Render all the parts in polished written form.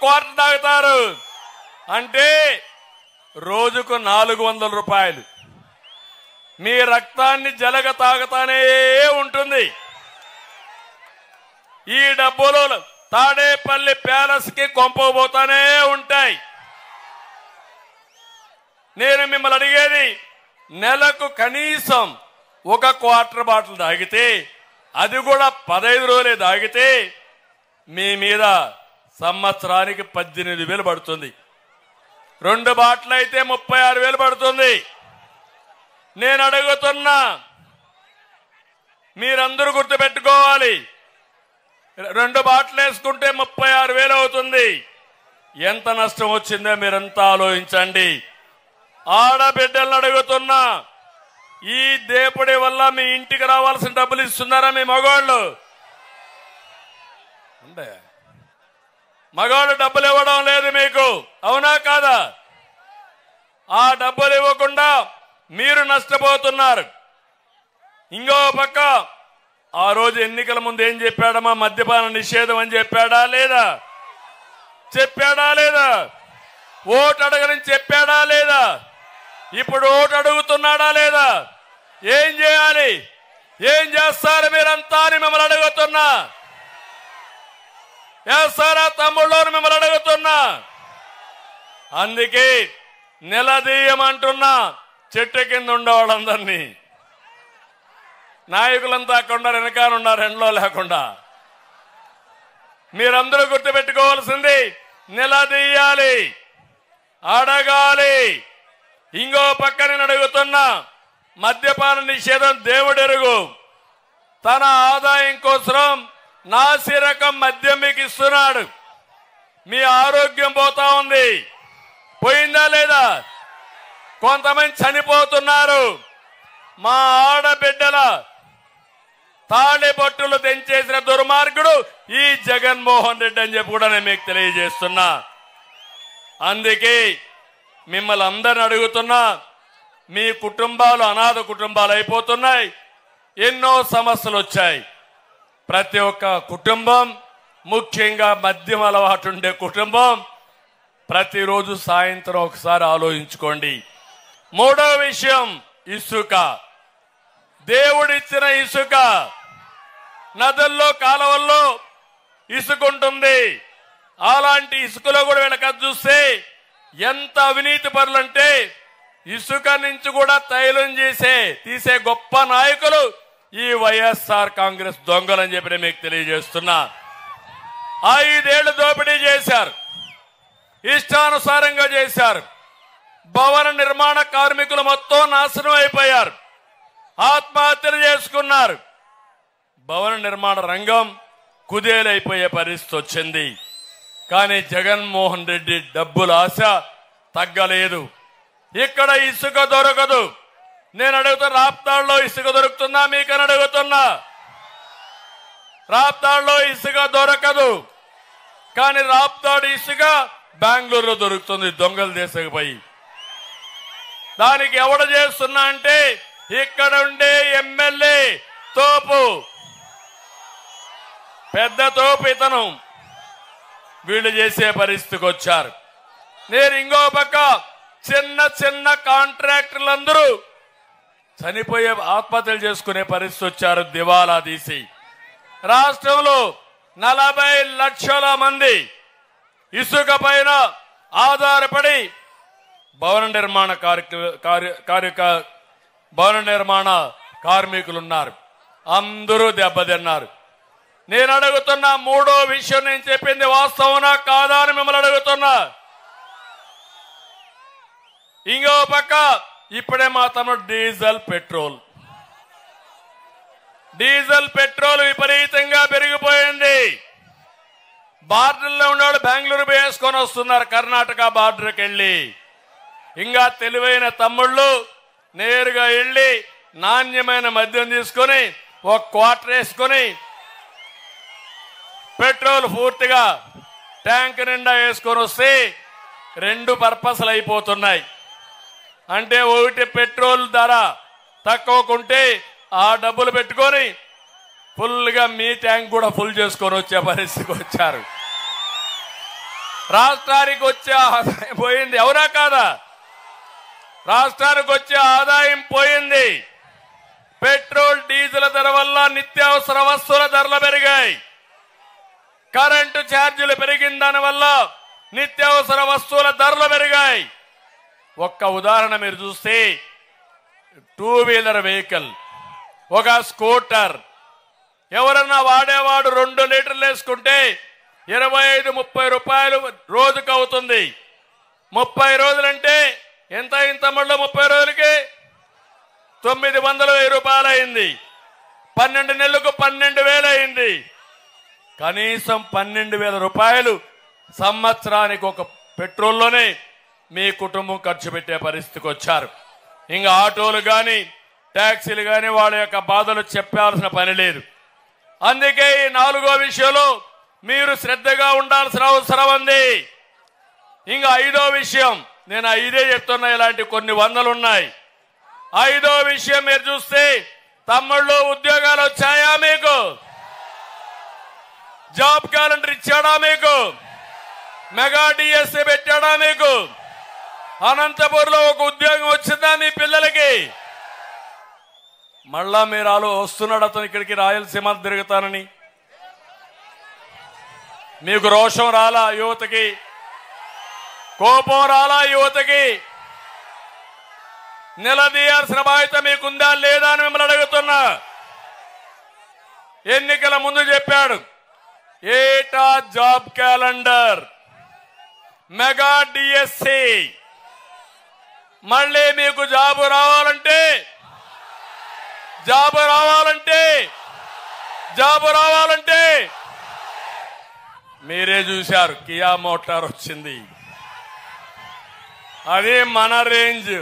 Quarter తాగుతారు అంటే రోజుకు 400 రూపాయలు మీ రక్తాన్ని జలగ తాగుతానే ఉంటుంది. ఈ డబ్బులు తాడేపల్లి ప్యాలెస్ కి కొంపబోతానే ఉంటాయి. నేను మిమ్మల్ని అడిగేది, నెలకు కనీసం ఒక క్వార్టర్ బాటిల్ తాగితే, అది కూడా 15 రోజులే తాగితే మీ మీద సంవత్సరానికి 18,000 పడుతుంది. 2 బాటిల్ అయితే 36,000 పడుతుంది. నేను అడుగుతున్నా, మీరందరూ గుర్తుపెట్టుకోవాలి, 2 బాటిల్ వేసుకుంటే 36,000 అవుతుంది. ఎంత నష్టం వచ్చిందో మీరంతా ఆలోచించండి. ఆడబిడ్డలను అడుగుతున్నా, ఈ దేపుడి వల్ల మీ ఇంటికి రావాల్సిన డబ్బులు ఇస్తున్నారా మీ మగవాళ్ళు? అంటే మగవాళ్ళు డబ్బులు ఇవ్వడం లేదు మీకు, అవునా కాదా? ఆ డబ్బులు ఇవ్వకుండా మీరు నష్టపోతున్నారు. ఇంకో పక్క ఆ రోజు ఎన్నికల ముందు ఏం చెప్పాడమ్మా? మద్యపాన నిషేధం అని చెప్పాడా లేదా? చెప్పాడా లేదా? ఓటు అడగని చెప్పాడా లేదా? ఇప్పుడు ఓటు అడుగుతున్నాడా లేదా? ఏం చేయాలి? ఏం చేస్తారు మీరంతా అని మిమ్మల్ని అడుగుతున్నా. చేస్తారా తమ్ముళ్ళని మిమ్మల్ని అడుగుతున్నా. అందుకే నిలదీయమంటున్నా చెట్టు కింద ఉండేవాళ్ళందరినీ. నాయకులంతా అక్కడ వెనకాల ఉన్నారు, ఎండలో లేకుండా. మీరందరూ గుర్తుపెట్టుకోవాల్సింది, నిలదీయాలి, అడగాలి. ఇంకో పక్క నేను అడుగుతున్నా, మద్యపాన నిషేధం దేవుడెరుగు. తన ఆదాయం కోసం నాసిరకం మద్యం మీకు ఇస్తున్నాడు. మీ ఆరోగ్యం పోతా ఉంది. పోయిందా లేదా? కొంతమంది చనిపోతున్నారు. మా ఆడబిడ్డల తాళిబొట్టులు తెంచేసిన దుర్మార్గుడు ఈ జగన్మోహన్ రెడ్డి అని చెప్పి కూడా నేను మీకు తెలియజేస్తున్నా. అందుకే మిమ్మల్ని అందరిని అడుగుతున్నా, మీ కుటుంబాలు అనాథ కుటుంబాలు అయిపోతున్నాయి. ఎన్నో సమస్యలు వచ్చాయి. ప్రతి ఒక్క కుటుంబం, ముఖ్యంగా మద్యం అలవాటు ఉండే కుటుంబం, ప్రతిరోజు సాయంత్రం ఒకసారి ఆలోచించుకోండి. మూడో విషయం, ఇసుక. దేవుడిచ్చిన ఇసుక నదుల్లో, కాలువల్లో ఇసుక ఉంటుంది. అలాంటి ఇసుకలో కూడా వీళ్ళకి చూస్తే ఎంత అవినీతి పరులంటే, ఇసుక నుంచి కూడా తైలం తీసే గొప్ప నాయకులు ఈ వైఎస్ఆర్ కాంగ్రెస్ దొంగలని చెప్పి మీకు తెలియజేస్తున్నా. 5 ఏళ్లు దోపిడీ చేశారు, ఇష్టానుసారంగా చేశారు. భవన నిర్మాణ కార్మికులు మొత్తం నాశనం అయిపోయారు, ఆత్మహత్యలు చేసుకున్నారు. భవన నిర్మాణ రంగం కుదేలైపోయే పరిస్థితి వచ్చింది. కానీ జగన్మోహన్ రెడ్డి డబ్బుల ఆశ తగ్గలేదు. ఇక్కడ ఇసుక దొరకదు. నేను అడుగుతున్నా, రాప్తాడులో ఇసుక దొరుకుతుందా మీకని అడుగుతున్నా. రాప్తాడులో ఇసుక దొరకదు. కానీ రాప్తాడు ఇసుక బెంగళూరులో దొరుకుతుంది, దొంగలు దేశకపోయి. దానికి ఎవడ చేస్తున్నా అంటే, ఇక్కడ ఉండే ఎమ్మెల్యే తోపు, పెద్ద తోపు ఇతను, వీళ్ళు చేసే పరిస్థితికి వచ్చారు. నేను ఇంకో పక్క చిన్న చిన్న కాంట్రాక్టర్లందరూ చనిపోయే, ఆత్మహత్యలు చేసుకునే పరిస్థితి వచ్చారు, దివాలా తీసి. రాష్ట్రంలో 40 లక్షల మంది ఇసుక పైన ఆధారపడి భవన నిర్మాణ కార్మికులు ఉన్నారు. అందరూ దెబ్బతిన్నారు. నేను అడుగుతున్నా, మూడో విషయం నేను చెప్పింది వాస్తవనా కాదా అని మిమ్మల్ని అడుగుతున్నా. ఇంకో పక్క ఇప్పుడే మా తమ్ముడు డీజిల్ పెట్రోల్ విపరీతంగా పెరిగిపోయింది. బార్డర్లో ఉన్నవాళ్ళు బెంగళూరు వేసుకొని వస్తున్నారు, కర్ణాటక బార్డర్కి వెళ్ళి. ఇంకా తెలివైన తమ్ముళ్ళు నేరుగా వెళ్ళి నాణ్యమైన మద్యం తీసుకొని ఒక క్వార్టర్ వేసుకొని పెట్రోల్ పూర్తిగా ట్యాంక్ నిండా వేసుకొని వస్తే 2 పర్పస్లు అయిపోతున్నాయి. అంటే ఒకటి, పెట్రోల్ ధర తక్కువకుంటే ఆ డబ్బులు పెట్టుకొని ఫుల్గా మీ ట్యాంక్ కూడా ఫుల్ చేసుకొని వచ్చే పరిస్థితికి వచ్చారు. రాష్ట్రానికి వచ్చే ఆదాయం పోయింది, అవునా కాదా? రాష్ట్రానికి వచ్చే ఆదాయం పోయింది. పెట్రోల్ డీజిల్ ధర వల్ల నిత్యావసర వస్తువుల ధరలు పెరిగాయి. కరెంటు ఛార్జీలు పెరిగిన దాని వల్ల నిత్యావసర వస్తువుల ధరలు పెరిగాయి. ఒక్క ఉదాహరణ మీరు చూస్తే, 2 వీలర్ వెహికల్, ఒక స్కూటర్ ఎవరన్నా వాడేవాడు 2 లీటర్లు వేసుకుంటే 25-30 రూపాయలు రోజుకు అవుతుంది. 30 రోజులంటే ఎంత అయింది తమ్ముళ్ళు? 30 రోజులకి 900 రూపాయలు అయింది. 12 నెలలకు 12,000 అయింది. కనీసం 12,000 రూపాయలు సంవత్సరానికి ఒక పెట్రోల్లోనే మీ కుటుంబం ఖర్చు పెట్టే పరిస్థితికి వచ్చారు. ఇంకా ఆటోలు కానీ ట్యాక్సీలు కానీ వాళ్ళ యొక్క బాధలు చెప్పాల్సిన పని లేదు. అందుకే ఈ 4వ విషయంలో మీరు శ్రద్ధగా ఉండాల్సిన అవసరం ఉంది. ఇంకా 5వ విషయం, నేను 5 చెప్తున్నా, ఇలాంటి కొన్ని వందలు ఉన్నాయి. 5వ విషయం మీరు చూస్తే, తమ్ముళ్ళు ఉద్యోగాలు వచ్చాయా మీకు? జాబ్ క్యాలెండర్ ఇచ్చాడా మీకు? మెగా డిఎస్సీ పెట్టాడా మీకు? అనంతపురంలో ఒక ఉద్యోగం వచ్చిందా మీ పిల్లలకి? మళ్ళా మీరు వస్తున్నాడు అతను ఇక్కడికి రాయలసీమ తిరుగుతానని. మీకు రోషం రాలా? యువతకి కోపం రాలా? యువతకి నిలదీయాల్సిన బాధ్యత మీకుందా లేదా అని మిమ్మల్ని అడుగుతున్నా. ఎన్నికల ముందు చెప్పాడు, ఏటా జాబ్ క్యాలెండర్, మెగా డిఎస్సి. మళ్ళీ మీకు జాబు రావాలంటే మీరే చూశారు, కియా మోటార్ వచ్చింది. అది మన రేంజ్.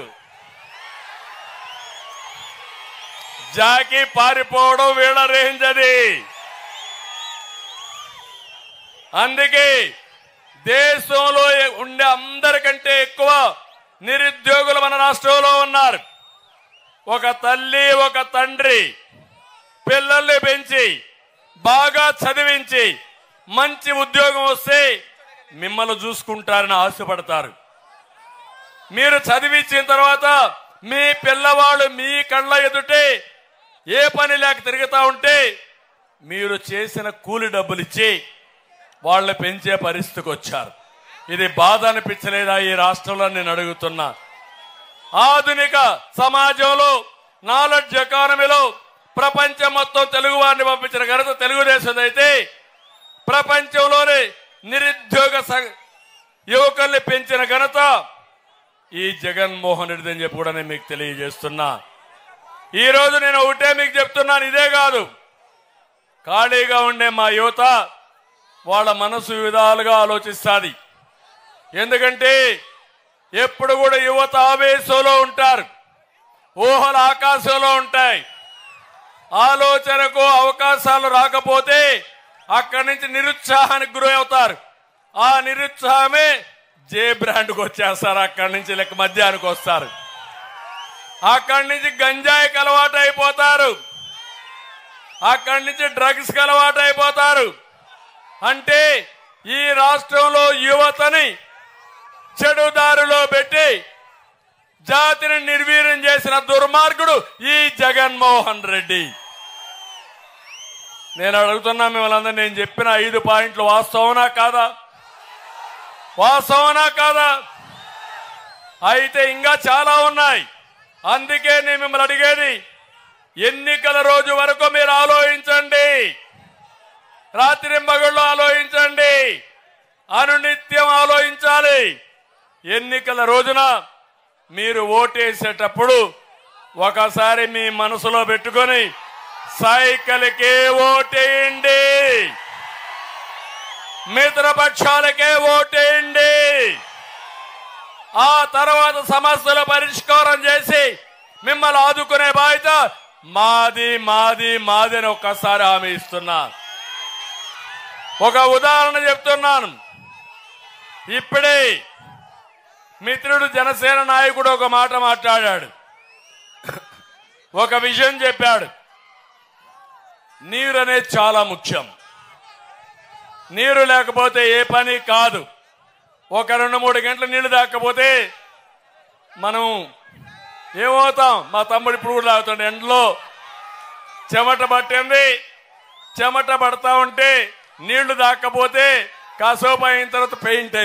జాకి పారిపోవడం వీళ్ళ రేంజ్ అది. అందుకే దేశంలో ఉండే అందరికంటే ఎక్కువ నిరుద్యోగులు మన రాష్ట్రంలో ఉన్నారు. ఒక తల్లి ఒక తండ్రి పిల్లల్ని పెంచి బాగా చదివించి మంచి ఉద్యోగం వస్తే మిమ్మల్ని చూసుకుంటారని ఆశపడతారు. మీరు చదివించిన తర్వాత మీ పిల్లవాళ్ళు మీ కళ్ళ ఎదుటే ఏ పని లేక తిరుగుతా ఉంటే మీరు చేసిన కూలి డబ్బులు ఇచ్చి వాళ్ళని పెంచే పరిస్థితికి వచ్చారు. ఇది బాధ అనిపించలేదా ఈ రాష్ట్రంలో? నేను అడుగుతున్నా. ఆధునిక సమాజంలో నాలెడ్జ్ ఎకానమీలో ప్రపంచం మొత్తం తెలుగు వారిని పంపించిన ఘనత తెలుగుదేశం అయితే, ప్రపంచంలోనే నిరుద్యోగ యువకుల్ని పెంచిన ఘనత ఈ జగన్మోహన్ రెడ్డి అని చెప్పి కూడా నేను మీకు తెలియజేస్తున్నా. ఈ రోజు నేను ఒకటే మీకు చెప్తున్నాను, ఇదే కాదు, ఖాళీగా ఉండే మా యువత వాళ్ళ మనసు విధాలుగా ఆలోచిస్తుంది. ఎందుకంటే ఎప్పుడు కూడా యువత ఆవేశంలో ఉంటారు, ఊహల ఆకాశంలో ఉంటాయి. ఆలోచనకు అవకాశాలు రాకపోతే అక్కడి నుంచి నిరుత్సాహానికి గురి అవుతారు. ఆ నిరుత్సాహమే జే బ్రాండ్కి వచ్చేస్తారు. అక్కడి నుంచి లెక్క మధ్యానికి వస్తారు. అక్కడి నుంచి గంజాయికి అలవాటు అయిపోతారు. అక్కడి నుంచి డ్రగ్స్కి అలవాటు అయిపోతారు. అంటే ఈ రాష్ట్రంలో యువతని చెడుదారిలో పెట్టి జాతిని నిర్వీర్యం చేసిన దుర్మార్గుడు ఈ జగన్మోహన్ రెడ్డి. నేను అడుగుతున్నా మిమ్మల్ని అందరూ, నేను చెప్పిన 5 పాయింట్లు వాస్తవనా కాదా? వాస్తవనా కాదా? అయితే ఇంకా చాలా ఉన్నాయి. అందుకే నేను మిమ్మల్ని అడిగేది, ఎన్నికల రోజు వరకు మీరు ఆలోచించండి, రాత్రింబగళ్ళు ఆలోచించండి, అనునిత్యం ఆలోచించాలి. ఎన్నికల రోజున మీరు ఓటేసేటప్పుడు ఒకసారి మీ మనసులో పెట్టుకొని సైకిల్కే ఓటేయండి, మిత్రపక్షాలకే ఓటేయండి. ఆ తర్వాత సమస్యలు పరిష్కారం చేసి మిమ్మల్ని ఆదుకునే బాధ్యత మాది మాది మాది అని ఒక్కసారి హామీ ఇస్తున్నా. ఒక ఉదాహరణ చెప్తున్నాను. ఇప్పుడే మిత్రుడు జనసేన నాయకుడు ఒక మాట మాట్లాడాడు, ఒక విషయం చెప్పాడు. నీరు అనేది చాలా ముఖ్యం, నీరు లేకపోతే ఏ పని కాదు. ఒక 2-3 గంటల నీళ్లు దాక్కపోతే మనం ఏమవుతాం? మా తమ్ముడు ఇప్పుడు కూడా తాగుతాడు. ఎండలో చెమట పట్టింది, చెమట పడతా ఉంటే నీళ్లు దాక్కపోతే కాసేపు అయిన తర్వాత పెయింట్